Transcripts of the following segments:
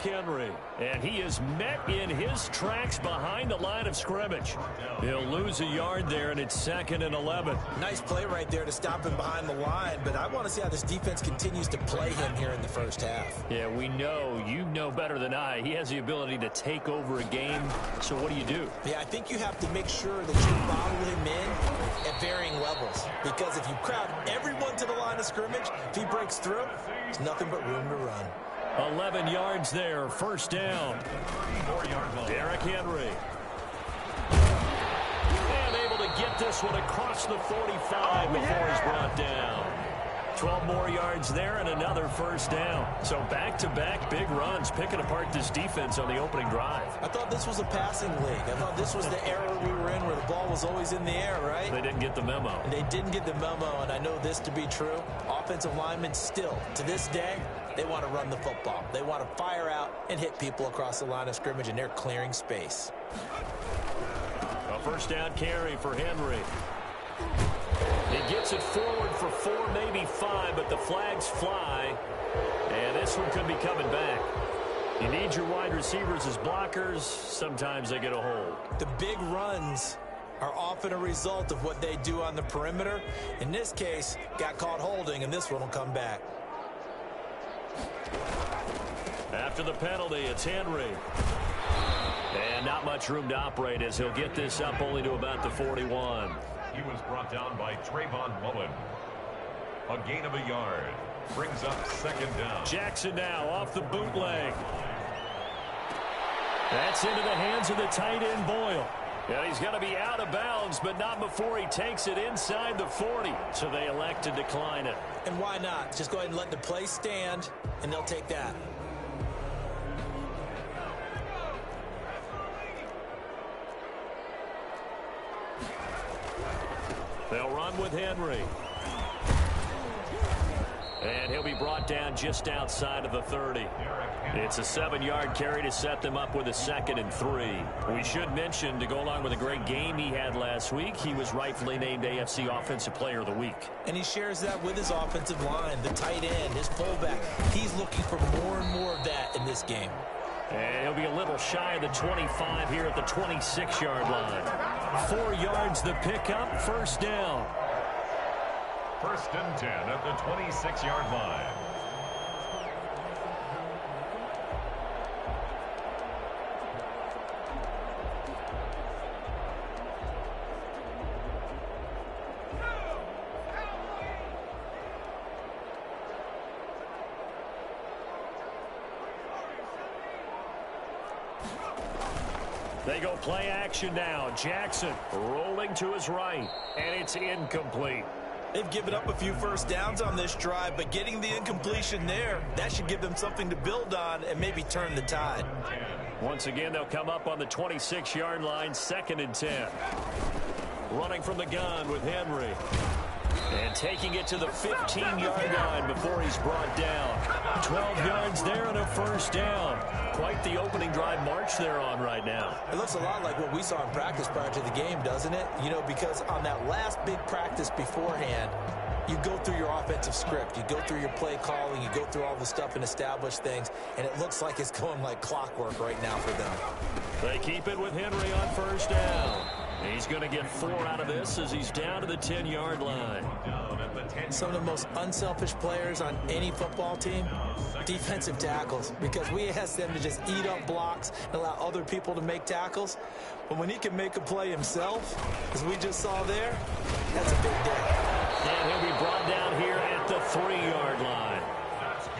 Derrick Henry. And he is met in his tracks behind the line of scrimmage. He'll lose a yard there, and it's 2nd and 11. Nice play right there to stop him behind the line, but I want to see how this defense continues to play him here in the first half. Yeah, we know, you know better than I, he has the ability to take over a game. So what do? Yeah, I think you have to make sure that you bottle him in at varying levels, because if you crowd everyone to the line of scrimmage, if he breaks through, there's nothing but room to run. 11 yards there, 1st down. Derrick Henry. And able to get this one across the 45 before he's brought down. 12 more yards there and another 1st down. So back-to-back big runs, picking apart this defense on the opening drive. I thought this was a passing league. I thought this was the era we were in where the ball was always in the air, right? They didn't get the memo. And they didn't get the memo, and I know this to be true. Offensive linemen still, to this day, they want to run the football. They want to fire out and hit people across the line of scrimmage, and they're clearing space. A 1st down carry for Henry. He gets it forward for 4, maybe 5, but the flags fly. And this one could be coming back. You need your wide receivers as blockers. Sometimes they get a hold. The big runs are often a result of what they do on the perimeter. In this case, got caught holding, and this one will come back. After the penalty, it's Henry. And not much room to operate as he'll get this up only to about the 41. He was brought down by Trayvon Mullen. A gain of a yard. Brings up 2nd down. Jackson now off the bootleg. That's into the hands of the tight end Boyle. And he's going to be out of bounds, but not before he takes it inside the 40. So they elect to decline it. And why not? Just go ahead and let the play stand, and they'll take that. They'll run with Henry. And he'll be brought down just outside of the 30. It's a 7-yard carry to set them up with a 2nd and 3. We should mention, to go along with a great game he had last week, he was rightfully named AFC Offensive Player of the Week. And he shares that with his offensive line, the tight end, his fullback. He's looking for more and more of that in this game. And he'll be a little shy of the 25 here at the 26-yard line. 4 yards the pickup, 1st down. 1st and 10 at the 26-yard line. They go play action now. Jackson rolling to his right, and it's incomplete. They've given up a few 1st downs on this drive, but getting the incompletion there, that should give them something to build on and maybe turn the tide. Once again, they'll come up on the 26-yard line, 2nd and 10. Running from the gun with Henry. And taking it to the 15-yard line before he's brought down. 12 yards there and a 1st down. Quite the opening drive march they're on right now. It looks a lot like what we saw in practice prior to the game, doesn't it? You know, because on that last big practice beforehand, you go through your offensive script. You go through your play calling. You go through all the stuff and establish things. And it looks like it's going like clockwork right now for them. They keep it with Henry on 1st down. He's going to get 4 out of this as he's down to the 10-yard line. Some of the most unselfish players on any football team, defensive tackles, because we ask them to just eat up blocks and allow other people to make tackles. But when he can make a play himself, as we just saw there, that's a big day. And he'll be brought down here at the 3-yard line.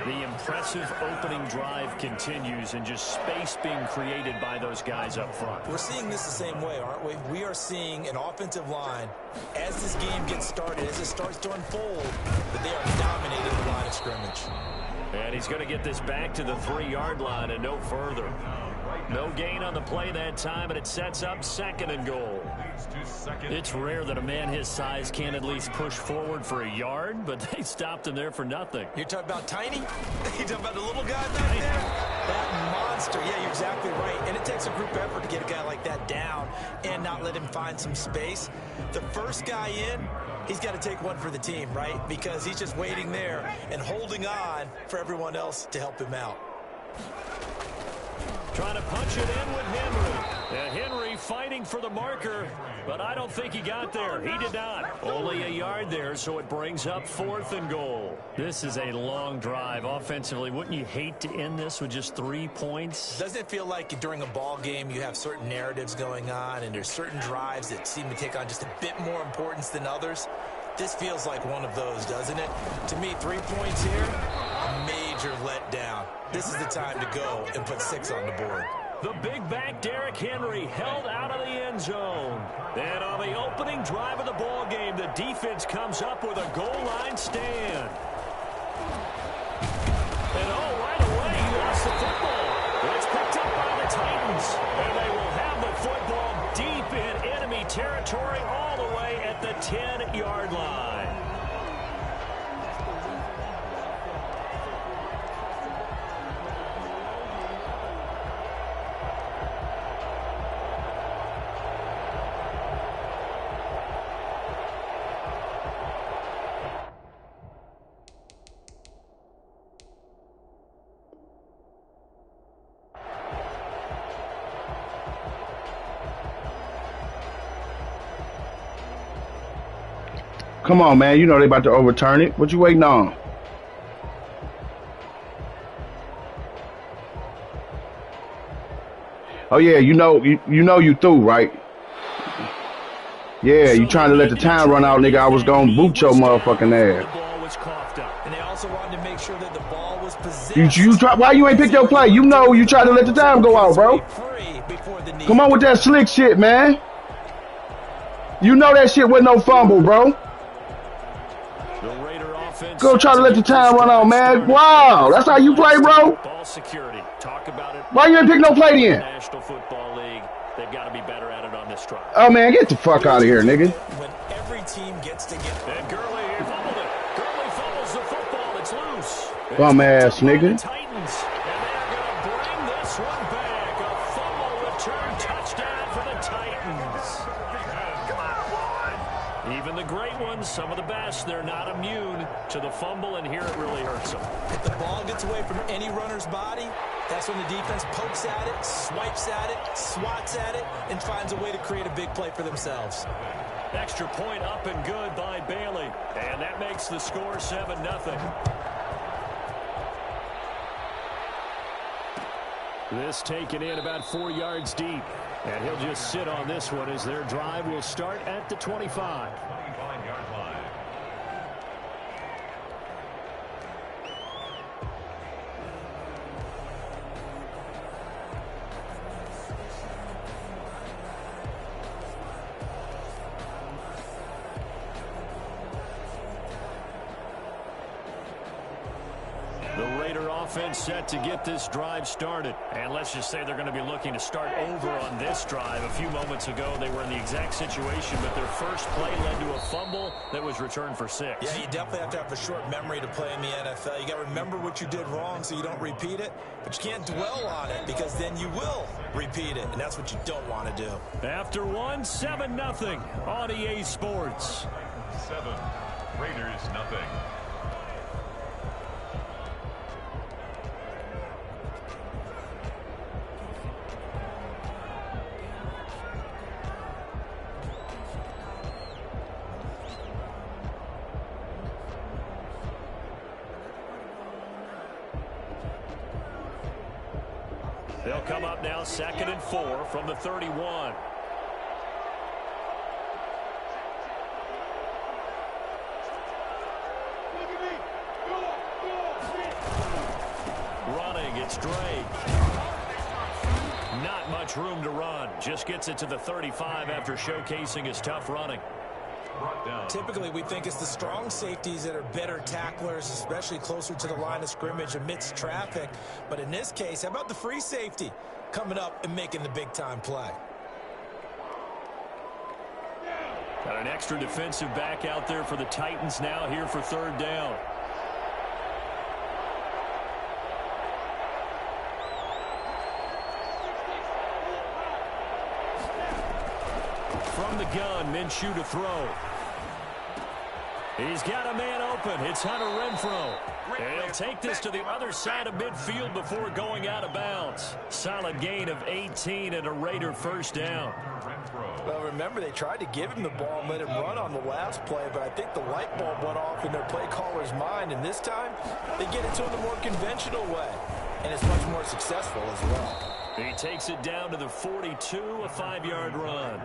The impressive opening drive continues, and just space being created by those guys up front. We're seeing this the same way, aren't we? We are seeing an offensive line, as this game gets started, as it starts to unfold, that they are dominating the line of scrimmage. And he's going to get this back to the 3-yard line and no further. No gain on the play that time, and it sets up 2nd and goal. It's rare that a man his size can at least push forward for a yard, but they stopped him there for nothing. You're talking about tiny? You're talking about the little guy back there? That monster. Yeah, you're exactly right. And it takes a group effort to get a guy like that down and not let him find some space. The first guy in, he's got to take one for the team, right? Because he's just waiting there and holding on for everyone else to help him out. Trying to punch it in with Henry. And Henry fighting for the marker, but I don't think he got there. He did not. Only a yard there, so it brings up 4th and goal. This is a long drive offensively. Wouldn't you hate to end this with just 3 points? Doesn't it feel like during a ball game you have certain narratives going on and there's certain drives that seem to take on just a bit more importance than others? This feels like one of those, doesn't it? To me, 3 points here, a major letdown. This is the time to go and put 6 on the board. The big back Derrick Henry held out of the end zone. And on the opening drive of the ball game, the defense comes up with a goal line stand. And right away, he lost the football. It's picked up by the Titans. And they will have the football deep in enemy territory all the way at the 10-yard line. Come on, man. You know they about to overturn it. What you waiting on? Oh, yeah. You know you through, right? Yeah, you trying to let the time run out, nigga. I was going to boot your motherfucking ass. The ball was coughed up. And they also wanted to make sure that the ball was possessed. Why you ain't pick your play? You know you trying to let the time go out, bro. Come on with that slick shit, man. You know that shit wasn't no fumble, bro. Go try to let the time run out, man. Wow, that's how you play, bro. Ball security. Talk about it. Why you ain't pick no play then? National Football League. They've got to be better at it on this drive. Oh man, get the fuck out of here, nigga. When every team gets to get. And Gurley fumbled it. Gurley fumbles the football. It's loose. Bum ass nigga. Titans. And they're going to bring this one back. A fumble return touchdown for the Titans. Come on, boy. Even the great ones, some of the best, they're not immune to the fumble, and here it really hurts them. If the ball gets away from any runner's body, that's when the defense pokes at it, swipes at it, swats at it, and finds a way to create a big play for themselves. Extra point up and good by Bailey. And that makes the score 7-0. This taken in about 4 yards deep. And he'll just sit on this one as their drive will start at the 25. 25-yard line. The Raider offense set to get this drive started. And let's just say they're going to be looking to start over on this drive. A few moments ago, they were in the exact situation, but their first play led to a fumble that was returned for 6. Yeah, you definitely have to have a short memory to play in the NFL. You got to remember what you did wrong so you don't repeat it, but you can't dwell on it because then you will repeat it, and that's what you don't want to do. After 7-0 on EA Sports. 7, Raiders nothing. They'll come up now 2nd and 4 from the 31. Running, it's Drake. Not much room to run. Just gets it to the 35 after showcasing his tough running. Typically, we think it's the strong safeties that are better tacklers, especially closer to the line of scrimmage amidst traffic. But in this case, how about the free safety coming up and making the big-time play? Got an extra defensive back out there for the Titans now here for 3rd down. From the gun, Minshew to throw. He's got a man open. It's Hunter Renfrow. And he'll take this to the other side of midfield before going out of bounds. Solid gain of 18 and a Raider first down. Well, remember, they tried to give him the ball and let him run on the last play, but I think the light bulb went off in their play caller's mind, and this time they get it to him the more conventional way, and it's much more successful as well. He takes it down to the 42, a 5-yard run.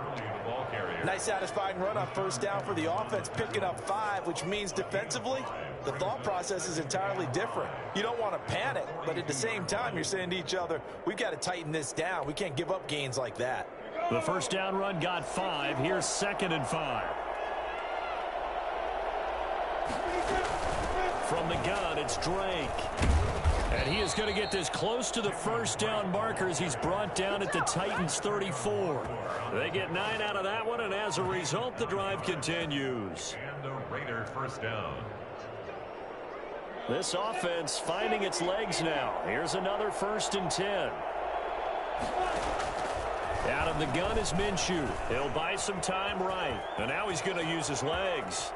Nice satisfying run on first down for the offense, picking up 5, which means defensively, the thought process is entirely different. You don't want to panic, but at the same time, you're saying to each other, we've got to tighten this down. We can't give up gains like that. The first down run got 5. Here's 2nd and 5. From the gun, it's Drake. And he is going to get this close to the first down markers. He's brought down at the Titans' 34. They get 9 out of that one, and as a result, the drive continues. And the Raider first down. This offense finding its legs now. Here's another 1st and 10. Out of the gun is Minshew. He'll buy some time right. And now he's going to use his legs.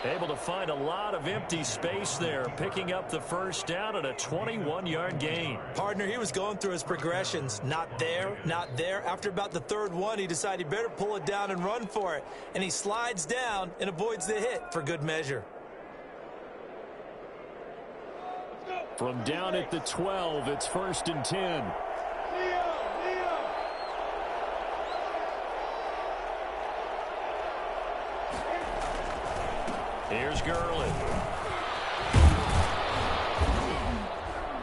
Able to find a lot of empty space there, picking up the first down and a 21-yard gain. Partner, he was going through his progressions. Not there, not there. After about the 3rd one, he decided he better pull it down and run for it. And he slides down and avoids the hit for good measure. From down at the 12, it's 1st and 10. Here's Gurley.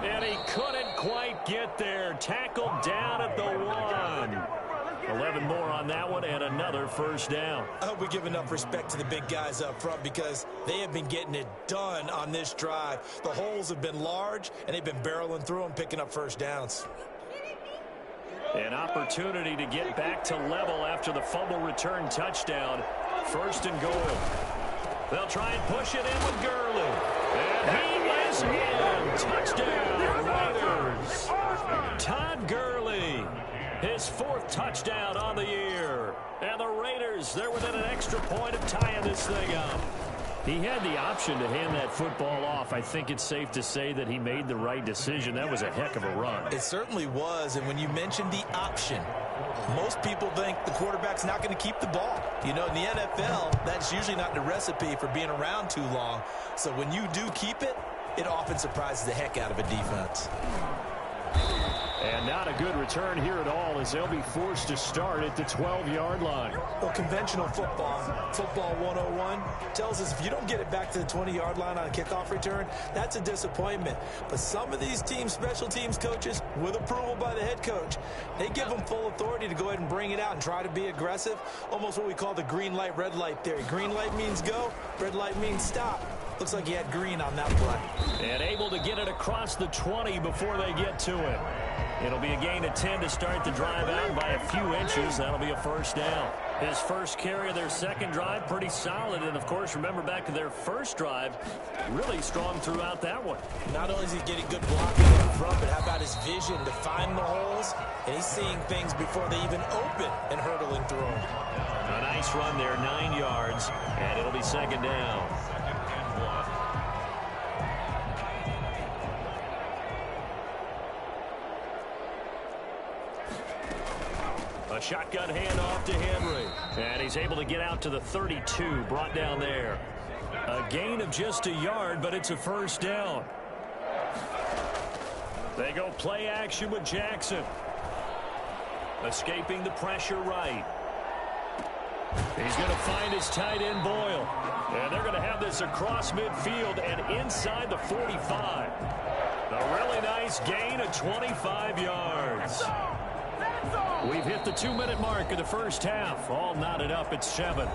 And he couldn't quite get there. Tackled down at the 1. 11 more on that one and another first down. I hope we give enough respect to the big guys up front because they have been getting it done on this drive. The holes have been large, and they've been barreling through them, picking up first downs. An opportunity to get back to level after the fumble return touchdown. 1st and goal. They'll try and push it in with Gurley. And he is in. Touchdown, Raiders. Todd Gurley, his 4th touchdown on the year. And the Raiders, they're within an extra point of tying this thing up. He had the option to hand that football off. I think it's safe to say that he made the right decision. That was a heck of a run. It certainly was. And when you mentioned the option, most people think the quarterback's not going to keep the ball. You know, in the NFL, that's usually not the recipe for being around too long. So when you do keep it, it often surprises the heck out of a defense. And not a good return here at all as they'll be forced to start at the 12-yard line. Well, conventional football 101, tells us if you don't get it back to the 20-yard line on a kickoff return, that's a disappointment. But some of these teams, special teams coaches, with approval by the head coach, they give them full authority to go ahead and bring it out and try to be aggressive. Almost what we call the green light, red light theory. Green light means go, red light means stop. Looks like he had green on that play. And able to get it across the 20 before they get to it. It'll be a gain of 10 to start the drive out by a few inches. That'll be a first down. His first carry of their second drive, pretty solid. And, of course, remember back to their first drive, really strong throughout that one. Not only is he getting good blocking up front, but how about his vision to find the holes? And he's seeing things before they even open and hurdling through them. A nice run there, 9 yards, and it'll be 2nd down. A shotgun handoff to Henry. And he's able to get out to the 32, brought down there. A gain of just a yard, but it's a first down. They go play action with Jackson. Escaping the pressure right. He's going to find his tight end Boyle. And they're going to have this across midfield and inside the 45. A really nice gain of 25 yards. We've hit the 2-minute mark of the first half. All knotted up at 7.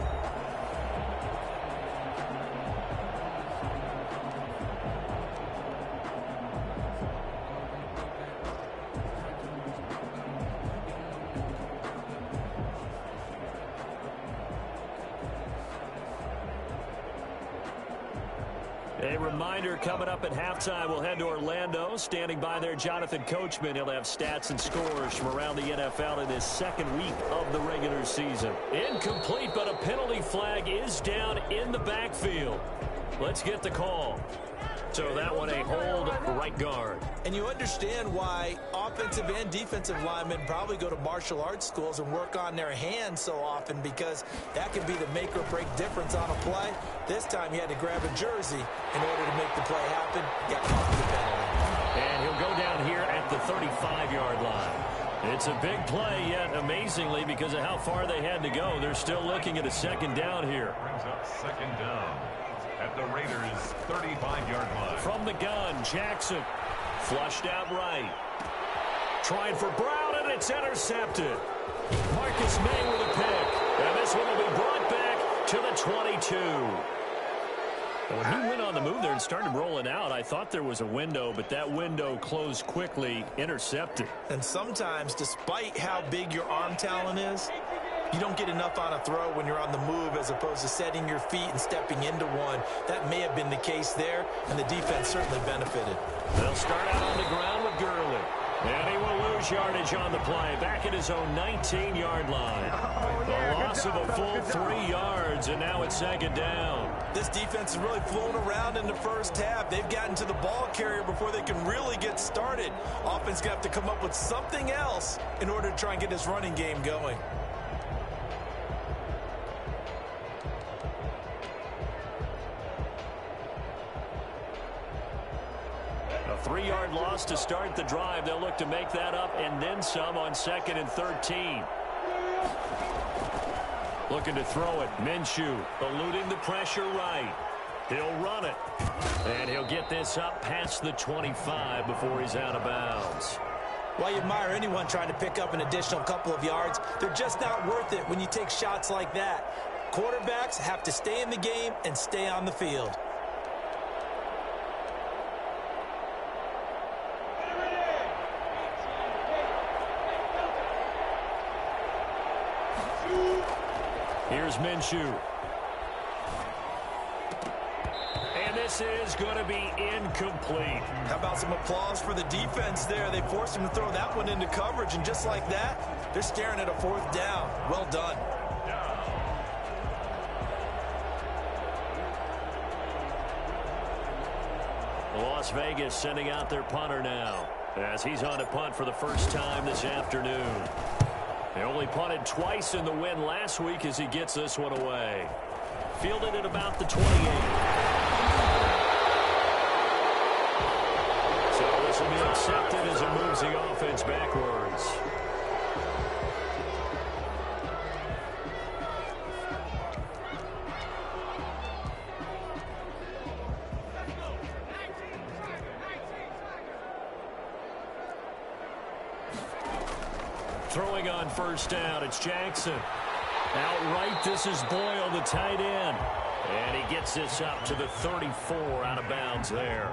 A reminder, coming up at halftime, we'll head to Orlando. Standing by there, Jonathan Coachman. He'll have stats and scores from around the NFL in his second week of the regular season. Incomplete, but a penalty flag is down in the backfield. Let's get the call. So that one a hold right guard. And you understand why offensive and defensive linemen probably go to martial arts schools and work on their hands so often, because that can be the make or break difference on a play. This time he had to grab a jersey in order to make the play happen. Got caught for the penalty. And he'll go down here at the 35-yard line. It's a big play, yet amazingly, because of how far they had to go, they're still looking at a second down here. Brings up second down at the Raiders' 35-yard line. From the gun, Jackson. Flushed out right. Trying for Brown, and it's intercepted. Marcus May with a pick. And this one will be brought back to the 22. When he went on the move there and started rolling out, I thought there was a window, but that window closed quickly, intercepted. And sometimes, despite how big your arm talent is, you don't get enough on a throw when you're on the move as opposed to setting your feet and stepping into one. That may have been the case there, and the defense certainly benefited. They'll start out on the ground with Gurley. And he will lose yardage on the play, back at his own 19-yard line. A loss of a full 3 yards, and now it's second down. This defense is really flown around in the first half. They've gotten to the ball carrier before they can really get started. Offense going to have to come up with something else in order to try and get this running game going. A 3-yard loss to start the drive. They'll look to make that up and then some on 2nd and 13. Looking to throw it. Minshew eluding the pressure right. He'll run it. And he'll get this up past the 25 before he's out of bounds. While you admire anyone trying to pick up an additional couple of yards, they're just not worth it when you take shots like that. Quarterbacks have to stay in the game and stay on the field. Here's Minshew. And this is going to be incomplete. How about some applause for the defense there? They forced him to throw that one into coverage, and just like that, they're staring at a 4th down. Well done. Las Vegas sending out their punter now, as he's on to punt for the first time this afternoon. They only punted twice in the win last week as he gets this one away. Fielded at about the 28. So this will be accepted as it moves the offense backwards. Throwing on first down, it's Jackson. Outright, this is Boyle, the tight end. And he gets this up to the 34, out of bounds there.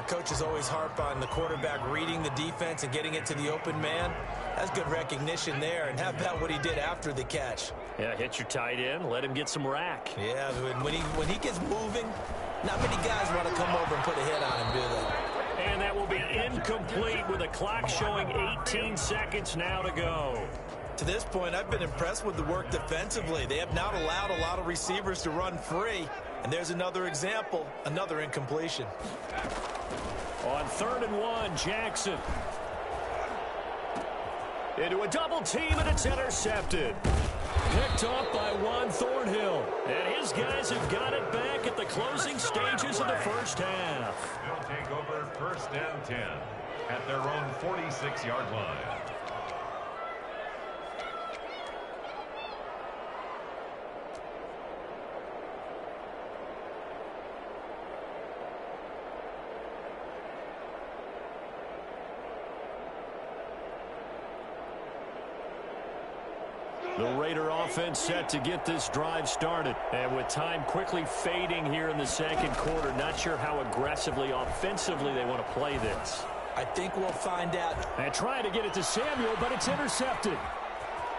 Coaches always harp on the quarterback reading the defense and getting it to the open man. That's good recognition there. And how about what he did after the catch? Yeah, hit your tight end, let him get some rack. Yeah, when he gets moving, not many guys want to come over and put a hit on him, do they? And that will be incomplete with the clock showing 18 seconds now to go. To this point, I've been impressed with the work defensively. They have not allowed a lot of receivers to run free. And there's another example, another incompletion. On 3rd and 1, Jackson. Into a double team, and it's intercepted. Picked off by Juan Thornhill. And his guys have got it back at the closing stages of the first half. They'll take over 1st and 10 at their own 46-yard line. The Raider offense set to get this drive started. And with time quickly fading here in the second quarter, not sure how aggressively, offensively they want to play this. I think we'll find out. And trying to get it to Samuel, but it's intercepted.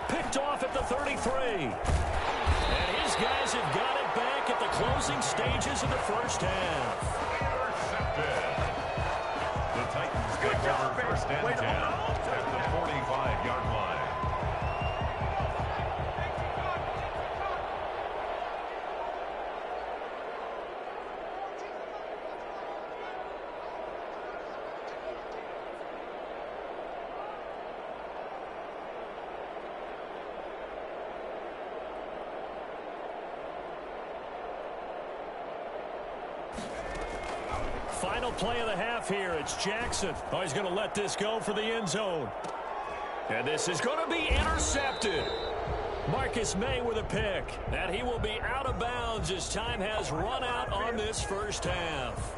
Picked off at the 33. And his guys have got it back at the closing stages of the first half. Intercepted. The Titans take over first and 10 at the 45-yard line. Final play of the half here. It's Jackson. Oh, he's going to let this go for the end zone. And this is going to be intercepted. Marcus May with a pick. And he will be out of bounds as time has run out on this first half.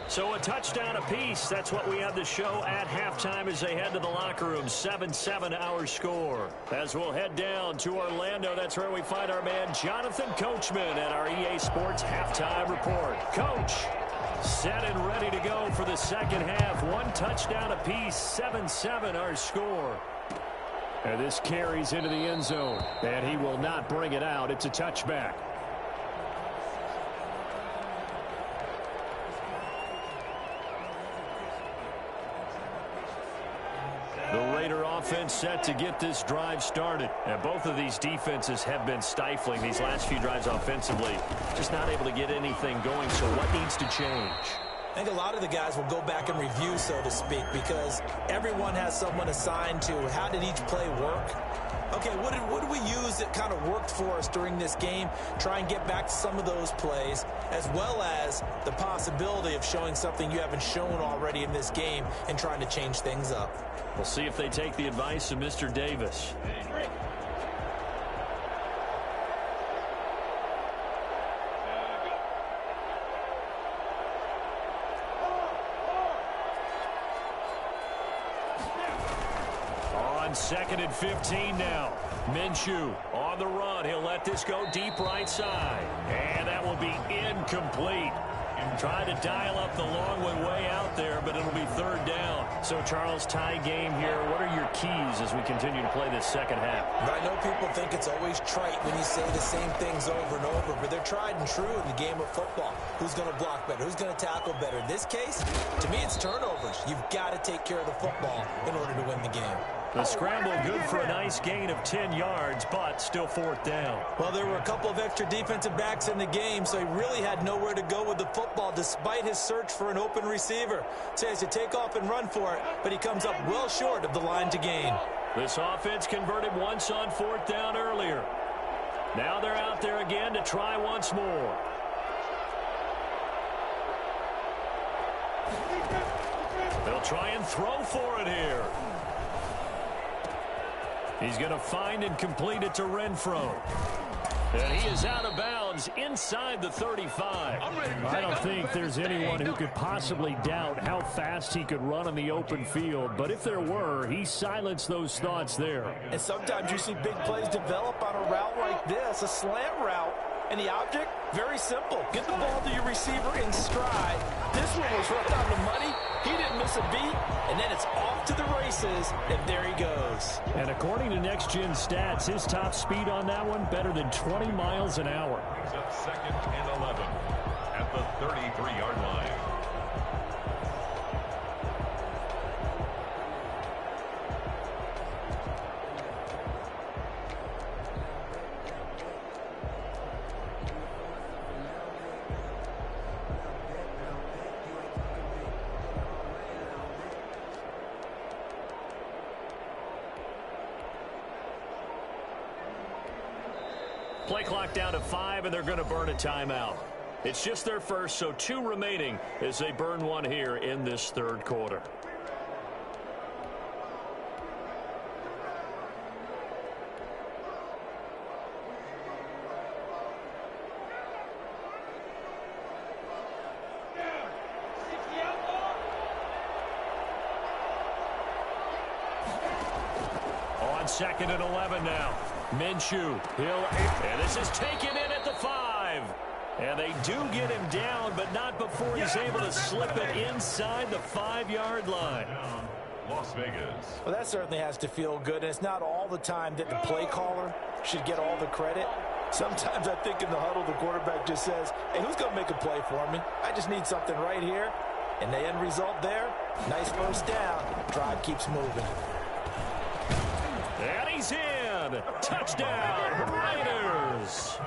So a touchdown apiece. That's what we have to show at halftime as they head to the locker room. 7-7 our score. As we'll head down to Orlando, that's where we find our man Jonathan Coachman at our EA Sports halftime report. Coach, set and ready to go for the second half. One touchdown apiece. 7-7 our score. And this carries into the end zone. And he will not bring it out. It's a touchback. The Raider offense set to get this drive started. And both of these defenses have been stifling these last few drives offensively. Just not able to get anything going. So what needs to change? I think a lot of the guys will go back and review, so to speak, because everyone has someone assigned to how did each play work. Okay, what did we use that kind of worked for us during this game? Try and get back to some of those plays, as well as the possibility of showing something you haven't shown already in this game and trying to change things up. We'll see if they take the advice of Mr. Davis. On 2nd and 15 now. Minshew on the run. He'll let this go deep right side. And that will be incomplete. Trying to dial up the long way out there, but it'll be third down. So, Charles, tie game here. What are your keys as we continue to play this second half? I know people think it's always trite when you say the same things over and over, but they're tried and true in the game of football. Who's going to block better? Who's going to tackle better? In this case, to me, it's turnovers. You've got to take care of the football in order to win the game. The scramble good for a nice gain of 10 yards, but still fourth down. Well, there were a couple of extra defensive backs in the game, so he really had nowhere to go with the football despite his search for an open receiver. So he has to take off and run for it, but he comes up well short of the line to gain. This offense converted once on fourth down earlier. Now they're out there again to try once more. They'll try and throw for it here. He's going to find and complete it to Renfro. And he is out of bounds inside the 35. I don't think there's anyone who could possibly doubt how fast he could run on the open field. But if there were, he silenced those thoughts there. And sometimes you see big plays develop on a route like this, a slant route. And the object, very simple. Get the ball to your receiver in stride. This one was right on the money. He didn't miss a beat. And then it's off to the races. And there he goes. And according to Next Gen Stats, his top speed on that one, better than 20 miles an hour. Brings up 2nd and 11 at the 33-yard line. Play clock down to 5, and they're going to burn a timeout. It's just their first, so 2 remaining as they burn one here in this third quarter. On 2nd and 11 now. Minshew, and this is taken in at the 5. And they do get him down, but not before he's able to slip it inside the 5-yard line. Las Vegas. Well, that certainly has to feel good. And it's not all the time that the play caller should get all the credit. Sometimes I think in the huddle, the quarterback just says, hey, who's going to make a play for me? I just need something right here. And the end result there, nice first down. Drive keeps moving. And he's in. Touchdown, Raiders.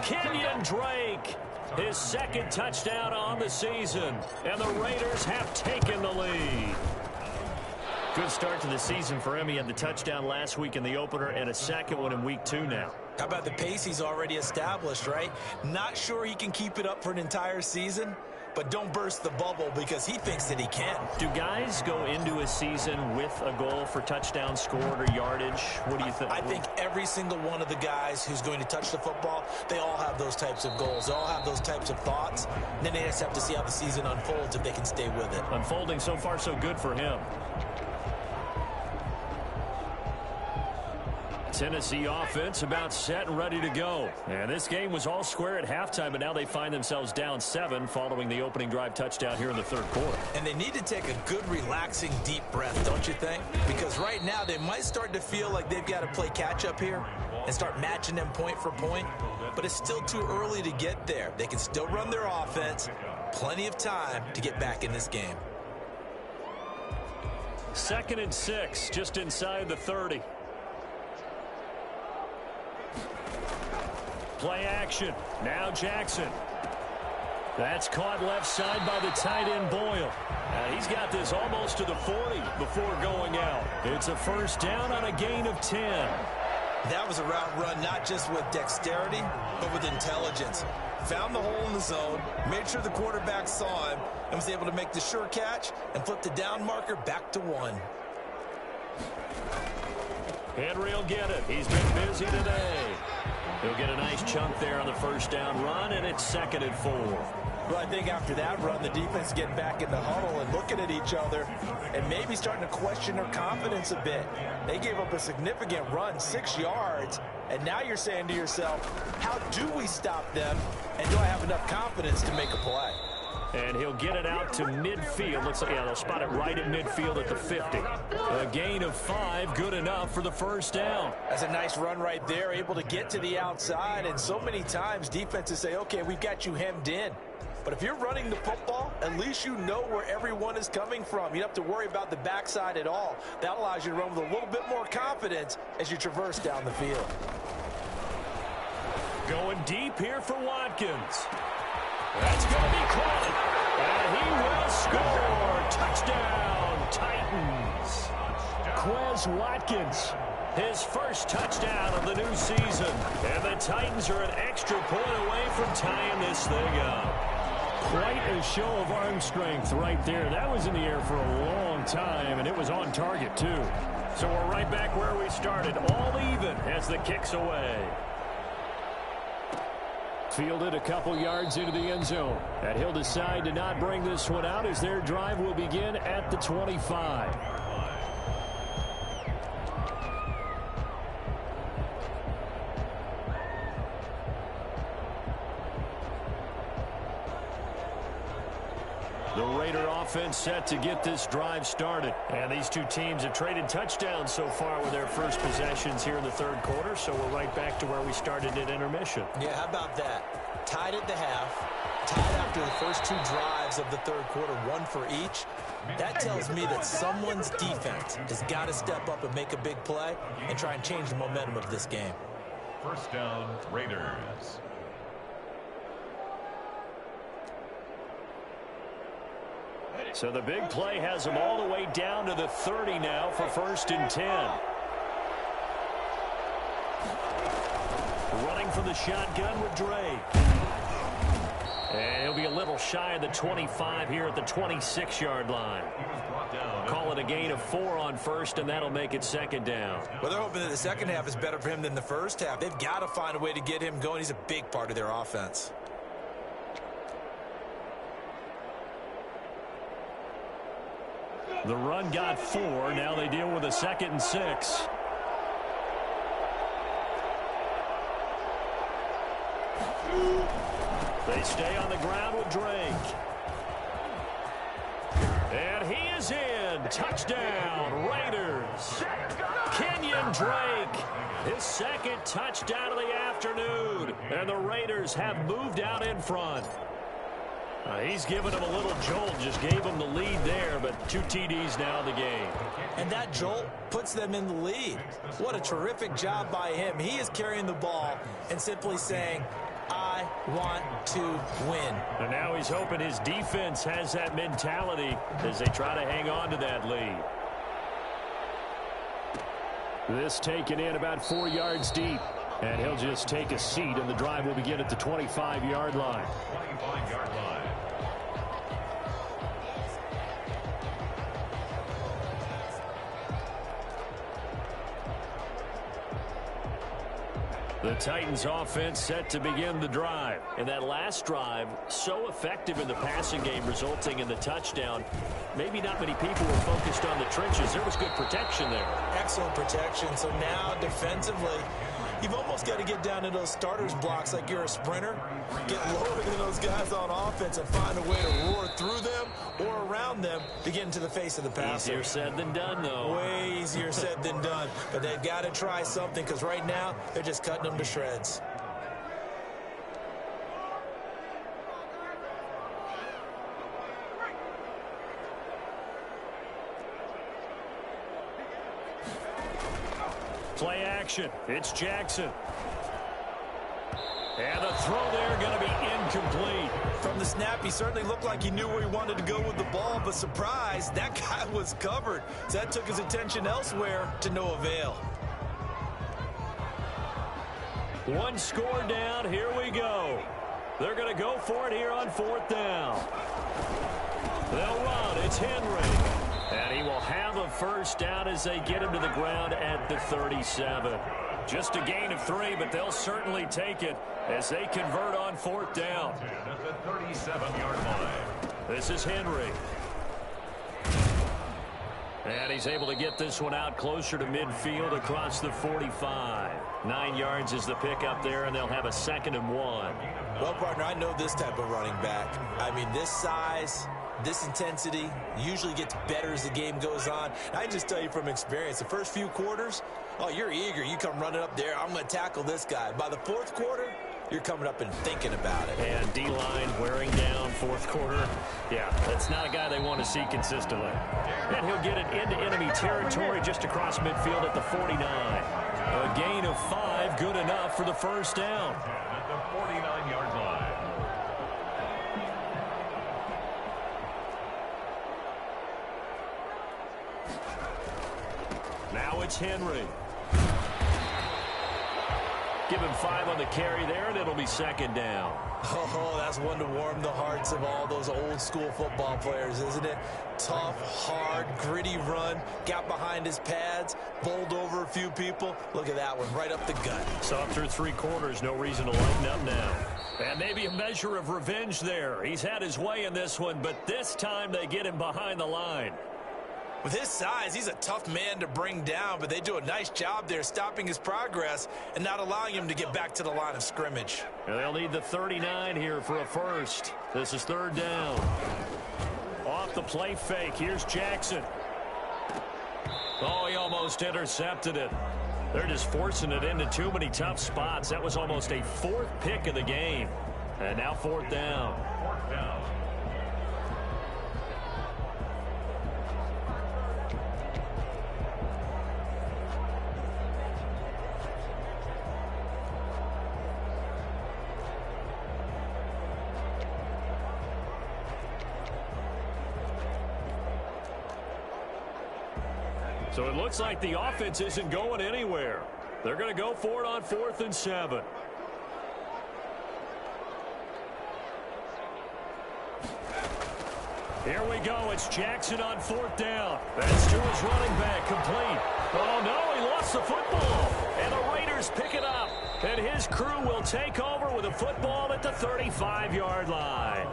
Kenyon Drake, his second touchdown on the season. And the Raiders have taken the lead. Good start to the season for him. He had the touchdown last week in the opener and a second one in week 2 now. How about the pace he's already established, right? Not sure he can keep it up for an entire season, but don't burst the bubble because he thinks that he can. Do guys go into a season with a goal for touchdown scored or yardage? What do you think? I think every single one of the guys who's going to touch the football, they all have those types of goals. They all have those types of thoughts. And then they just have to see how the season unfolds if they can stay with it. Unfolding so far so good for him. Tennessee offense about set and ready to go. And this game was all square at halftime, but now they find themselves down 7 following the opening drive touchdown here in the third quarter. And they need to take a good, relaxing, deep breath, don't you think? Because right now they might start to feel like they've got to play catch-up here and start matching them point for point. But it's still too early to get there. They can still run their offense. Plenty of time to get back in this game. 2nd and 6, just inside the 30. Play action. Now Jackson. That's caught left side by the tight end Boyle. He's got this almost to the 40 before going out. It's a first down on a gain of 10. That was a route run not just with dexterity, but with intelligence. Found the hole in the zone, made sure the quarterback saw him, and was able to make the sure catch and flip the down marker back to 1. Henry will get it. He's been busy today. He'll get a nice chunk there on the first down run, and it's 2nd and 4. Well, I think after that run, the defense getting back in the huddle and looking at each other and maybe starting to question their confidence a bit. They gave up a significant run, 6 yards, and now you're saying to yourself, how do we stop them, and do I have enough confidence to make a play? And he'll get it out to midfield. Looks like, they'll spot it right at midfield at the 50. A gain of 5, good enough for the first down. That's a nice run right there, able to get to the outside. And so many times defenses say, okay, we've got you hemmed in. But if you're running the football, at least you know where everyone is coming from. You don't have to worry about the backside at all. That allows you to run with a little bit more confidence as you traverse down the field. Going deep here for Watkins. That's going to be caught. And he will score. Touchdown, Titans. Quez Watkins, his first touchdown of the new season. And the Titans are an extra point away from tying this thing up. Quite a show of arm strength right there. That was in the air for a long time, and it was on target, too. So we're right back where we started, all even as the kick's away. Fielded a couple yards into the end zone. And he'll decide to not bring this one out as their drive will begin at the 25. The Raider offense set to get this drive started. And these two teams have traded touchdowns so far with their first possessions here in the third quarter. So we're right back to where we started at intermission. Yeah, how about that? Tied at the half, tied after the first 2 drives of the third quarter, 1 for each. That tells me that someone's defense has got to step up and make a big play and try and change the momentum of this game. First down, Raiders. So the big play has them all the way down to the 30 now for 1st and 10. Running for the shotgun with Drake. And he'll be a little shy of the 25 here at the 26-yard line. Call it a gain of 4 on first, and that'll make it 2nd down. Well, they're hoping that the second half is better for him than the first half. They've got to find a way to get him going. He's a big part of their offense. The run got 4. Now they deal with a 2nd and 6. They stay on the ground with Drake. And he is in. Wilson, touchdown, Raiders. Kenyon Drake, his second touchdown of the afternoon. And the Raiders have moved out in front. He's given him a little jolt, just gave him the lead there, but 2 TDs now in the game. And that jolt puts them in the lead. What a terrific job by him. He is carrying the ball and simply saying, I want to win. And now he's hoping his defense has that mentality as they try to hang on to that lead. This taken in about 4 yards deep. And he'll just take a seat, and the drive will begin at the 25-yard line. 25-yard line. The Titans offense set to begin the drive. And that last drive, so effective in the passing game, resulting in the touchdown. Maybe not many people were focused on the trenches. There was good protection there. Excellent protection. So now defensively, you've almost got to get down to those starters blocks like you're a sprinter. Get lower than those guys on offense and find a way to roar through them or around them to get into the face of the passer. Easier said than done, though. Way easier said than done. But they've got to try something because right now they're just cutting them to shreds. Play action. It's Jackson. And the throw there going to be incomplete. From the snap, he certainly looked like he knew where he wanted to go with the ball, but surprise, that guy was covered. So that took his attention elsewhere to no avail. One score down. Here we go. They're going to go for it here on 4th down. They'll run. It's Henry. And he will have a first down as they get him to the ground at the 37. Just a gain of 3, but they'll certainly take it as they convert on 4th down. At the 37-yard line. This is Henry. And he's able to get this one out closer to midfield across the 45. 9 yards is the pickup there, and they'll have a 2nd and 1. Well, partner, I know this type of running back. I mean, this size, this intensity usually gets better as the game goes on. And I just tell you from experience, the first few quarters, oh, you're eager. You come running up there. I'm going to tackle this guy. By the 4th quarter, you're coming up and thinking about it. And D-line wearing down 4th quarter. Yeah, that's not a guy they want to see consistently. And he'll get it into enemy territory just across midfield at the 49. A gain of 5, good enough for the first down. At the 49-yard line. Now it's Henry. Give him 5 on the carry there, and it'll be 2nd down. Oh, that's one to warm the hearts of all those old-school football players, isn't it? Tough, hard, gritty run. Got behind his pads, bowled over a few people. Look at that one, right up the gut. So up through 3 quarters, no reason to lighten up now. And maybe a measure of revenge there. He's had his way in this one, but this time they get him behind the line. With his size, he's a tough man to bring down, but they do a nice job there stopping his progress and not allowing him to get back to the line of scrimmage. And they'll need the 39 here for a first. This is 3rd down. Off the play fake, here's Jackson. Oh, he almost intercepted it. They're just forcing it into too many tough spots. That was almost a 4th pick of the game. And now 4th down. 4th down. So it looks like the offense isn't going anywhere. They're going to go for it on 4th and 7. Here we go. It's Jackson on 4th down. That's to his running back, complete. Oh, no, he lost the football. And the Raiders pick it up. And his crew will take over with a football at the 35-yard line.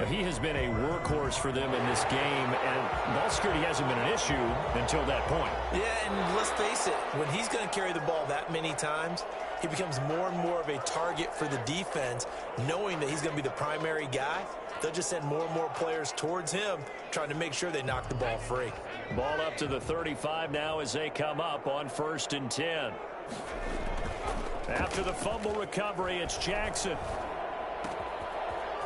He has been a workhorse for them in this game, and ball security hasn't been an issue until that point. Yeah, and let's face it, when he's going to carry the ball that many times, he becomes more and more of a target for the defense, knowing that he's going to be the primary guy. They'll just send more and more players towards him, trying to make sure they knock the ball free. Ball up to the 35 now as they come up on 1st and 10. After the fumble recovery, it's Jackson.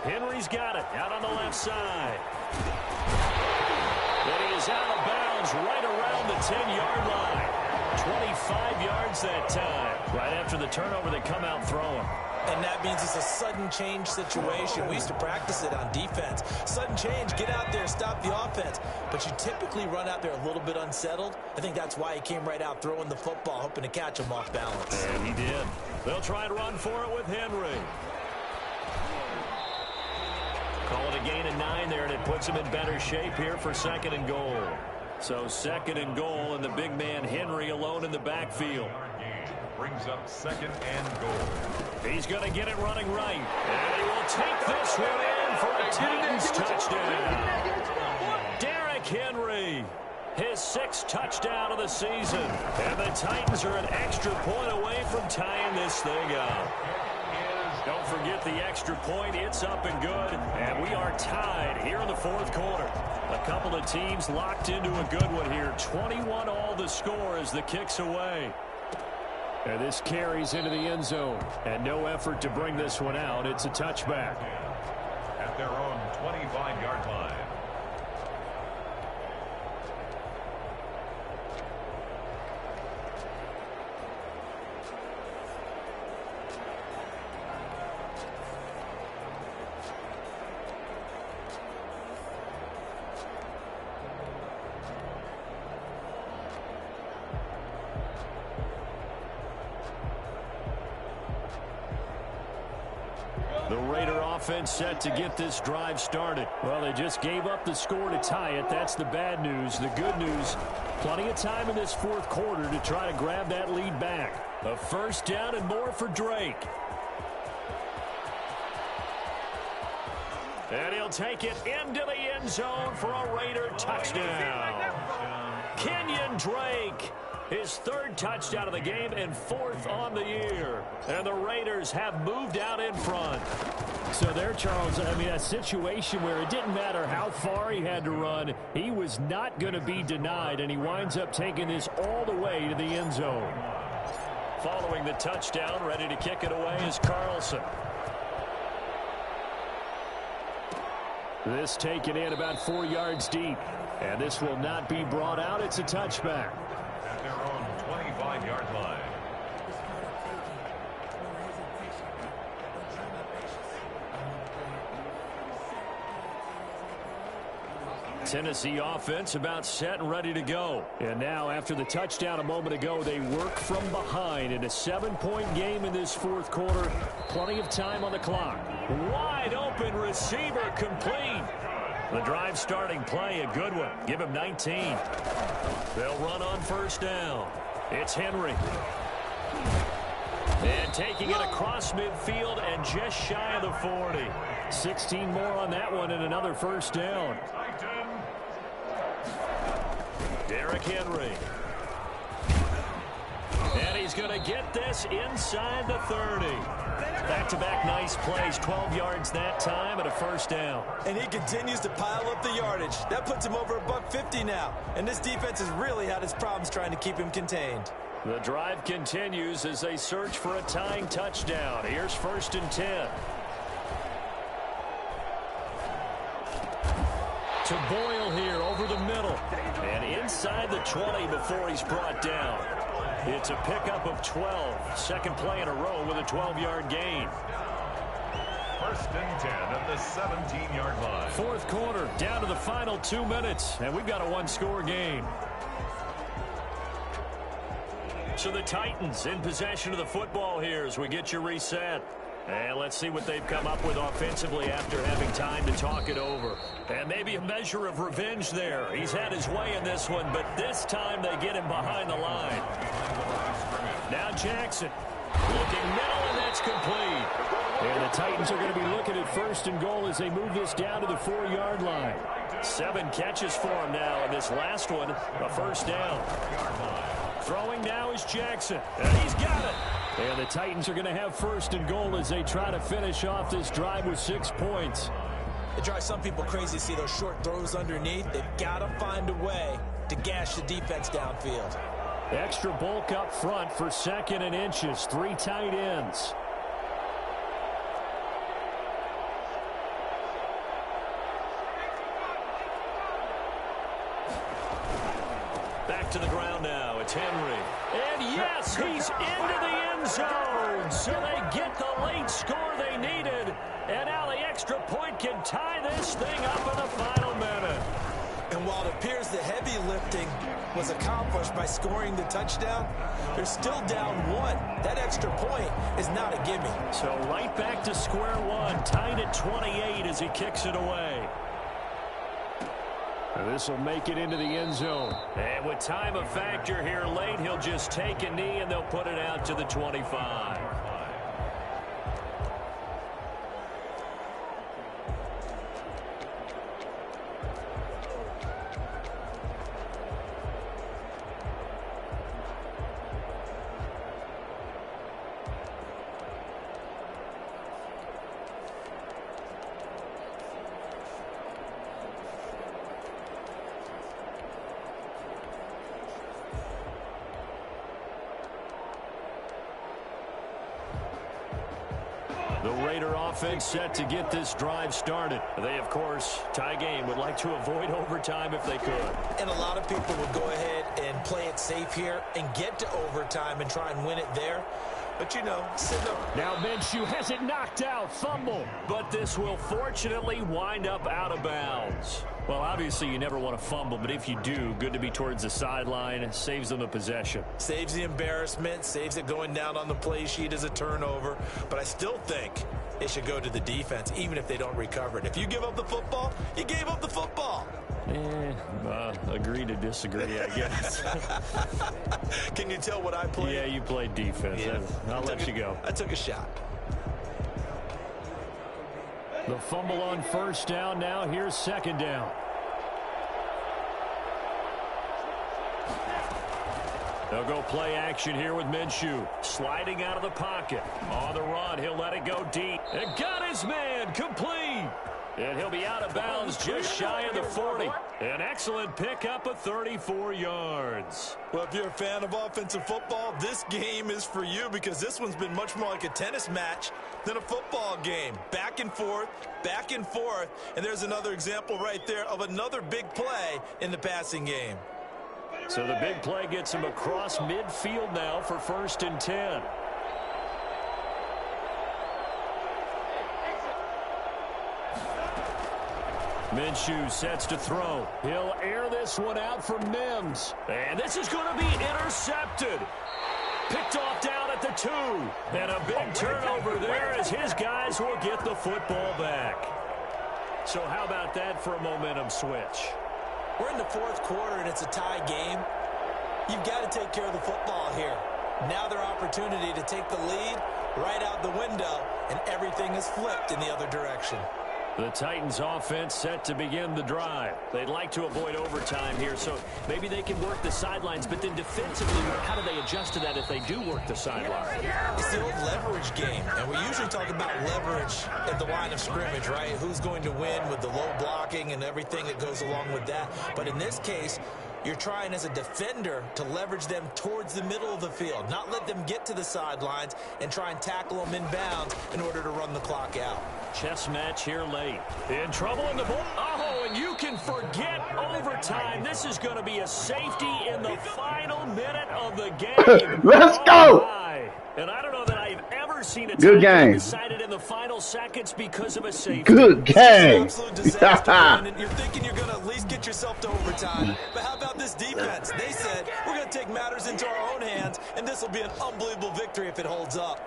Henry's got it out on the left side. But he is out of bounds right around the 10-yard line. 25 yards that time. Right after the turnover, they come out throwing. And that means it's a sudden change situation. We used to practice it on defense. Sudden change, get out there, stop the offense. But you typically run out there a little bit unsettled. I think that's why he came right out throwing the football, hoping to catch him off balance. And he did. They'll try and run for it with Henry. Call it a gain of 9 there, and it puts him in better shape here for 2nd and goal. So 2nd and goal, and the big man Henry alone in the backfield. Brings up 2nd and goal. He's going to get it running right. And he will take this one in for a Titans touchdown. Derrick Henry, his 6th touchdown of the season. And the Titans are an extra point away from tying this thing up. Don't forget the extra point. It's up and good. And we are tied here in the 4th quarter. A couple of teams locked into a good one here. 21 all the score as the kick's away. And this carries into the end zone. And no effort to bring this one out. It's a touchback. At their own 25-yard line. The Raider offense set to get this drive started. Well, they just gave up the score to tie it. That's the bad news. The good news, plenty of time in this 4th quarter to try to grab that lead back. A 1st down and more for Drake. And he'll take it into the end zone for a Raider touchdown. Kenyon Drake, his 3rd touchdown of the game and 4th on the year. And the Raiders have moved out in front. So there, Charles, I mean, a situation where it didn't matter how far he had to run, he was not going to be denied, and he winds up taking this all the way to the end zone. Following the touchdown, ready to kick it away is Carlson. This taken in about 4 yards deep. And this will not be brought out. It's a touchback. At their own 25-yard line. Tennessee offense about set and ready to go. And now, after the touchdown a moment ago, they work from behind in a 7-point game in this 4th quarter. Plenty of time on the clock. Wide open receiver complete. The drive starting play, a good one. Give him 19. They'll run on 1st down. It's Henry. And taking it across midfield and just shy of the 40. 16 more on that one and another 1st down. Derrick Henry. And he's going to get this inside the 30. Back-to-back nice plays, 12 yards that time and a 1st down. And he continues to pile up the yardage. That puts him over $150 now. And this defense has really had its problems trying to keep him contained. The drive continues as they search for a tying touchdown. Here's 1st and 10. To Boyle here over the middle. And inside the 20 before he's brought down. It's a pickup of 12. 2nd play in a row with a 12-yard gain. 1st and 10 at the 17-yard line. 4th quarter, down to the final 2 minutes. And we've got a 1-score game. So the Titans in possession of the football here as we get you reset. And let's see what they've come up with offensively after having time to talk it over. And maybe a measure of revenge there. He's had his way in this one, but this time they get him behind the line. Now Jackson looking middle, and that's complete. And the Titans are going to be looking at 1st and goal as they move this down to the 4-yard line. 7 catches for him now, and this last one, a 1st down. Throwing now is Jackson, and he's got it. And the Titans are going to have first and goal as they try to finish off this drive with 6 points. It drives some people crazy to see those short throws underneath. They've got to find a way to gash the defense downfield. Extra bulk up front for 2nd and inches. 3 tight ends. Back to the ground now. It's Henry. And yes, he's into the end zone. So they get the late score they needed. And now the extra point can tie this thing up in the final minute. And while it appears the heavy lifting was accomplished by scoring the touchdown, they're still down 1. That extra point is not a gimme. So right back to square one, tied at 28 as he kicks it away. This will make it into the end zone. And with time a factor here late, he'll just take a knee and they'll put it out to the 25. The Raider offense set to get this drive started. They, of course, tie game, would like to avoid overtime if they could. And a lot of people would go ahead and play it safe here and get to overtime and try and win it there. But, you know, now Minshew has it knocked out. Fumble. But this will fortunately wind up out of bounds. Well, obviously you never want to fumble, but if you do, good to be towards the sideline. It saves them the possession. Saves the embarrassment, saves it going down on the play sheet as a turnover. But I still think it should go to the defense, even if they don't recover it. If you give up the football, you gave up the football. Agree to disagree, I guess. Can you tell what I played? Yeah, you played defense. Yeah. I'll let you go. I took a shot. The fumble on first down. Now here's 2nd down. They'll go play action here with Minshew. Sliding out of the pocket. On the run, he'll let it go deep. And got his man complete. And he'll be out of bounds just shy of the 40. An excellent pickup of 34 yards. Well, if you're a fan of offensive football, this game is for you because this one's been much more like a tennis match than a football game. Back and forth, and there's another example right there of another big play in the passing game. So the big play gets him across midfield now for 1st and 10. Minshew sets to throw. He'll air this one out for Mims. And this is going to be intercepted. Picked off down at the 2. And a big turnover there as his guys will get the football back. So how about that for a momentum switch? We're in the 4th quarter and it's a tie game. You've got to take care of the football here. Now their opportunity to take the lead right out the window, and everything is flipped in the other direction. The Titans offense set to begin the drive. They'd like to avoid overtime here, so maybe they can work the sidelines, but then defensively, how do they adjust to that if they do work the sideline? It's the old leverage game, and we usually talk about leverage at the line of scrimmage, right? Who's going to win with the low blocking and everything that goes along with that. But in this case, you're trying as a defender to leverage them towards the middle of the field, not let them get to the sidelines and try and tackle them inbounds in order to run the clock out. Chess match here late. In trouble in the ball. Oh, and you can forget overtime. This is going to be a safety in the final minute of the game. Let's go. And I don't know that I've ever seen a good game decided in the final seconds because of a safety. Good game. Absolute disaster. And you're thinking you're going to at least get yourself to overtime. But how about this defense? They said, we're going to take matters into our own hands, and this will be an unbelievable victory if it holds up.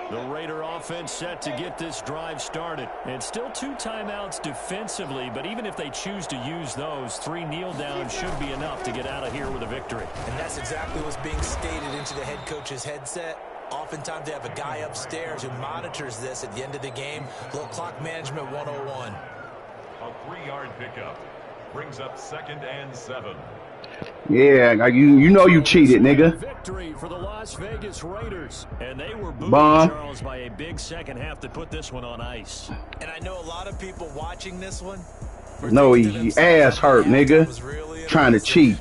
The Raider offense set to get this drive started. And still 2 timeouts defensively, but even if they choose to use those, 3 kneel downs should be enough to get out of here with a victory. And that's exactly what's being stated into the head coach's headset. Oftentimes they have a guy upstairs who monitors this at the end of the game. Little clock management 101. A 3-yard pickup brings up 2nd and 7. Yeah, you know you cheated, nigga. Victory for the Las Vegas Raiders. And they were booed, Bomb. Charles, by a big second half to put this one on ice. And I know a lot of people watching this one. No, he ass hurt, nigga. Trying to cheat.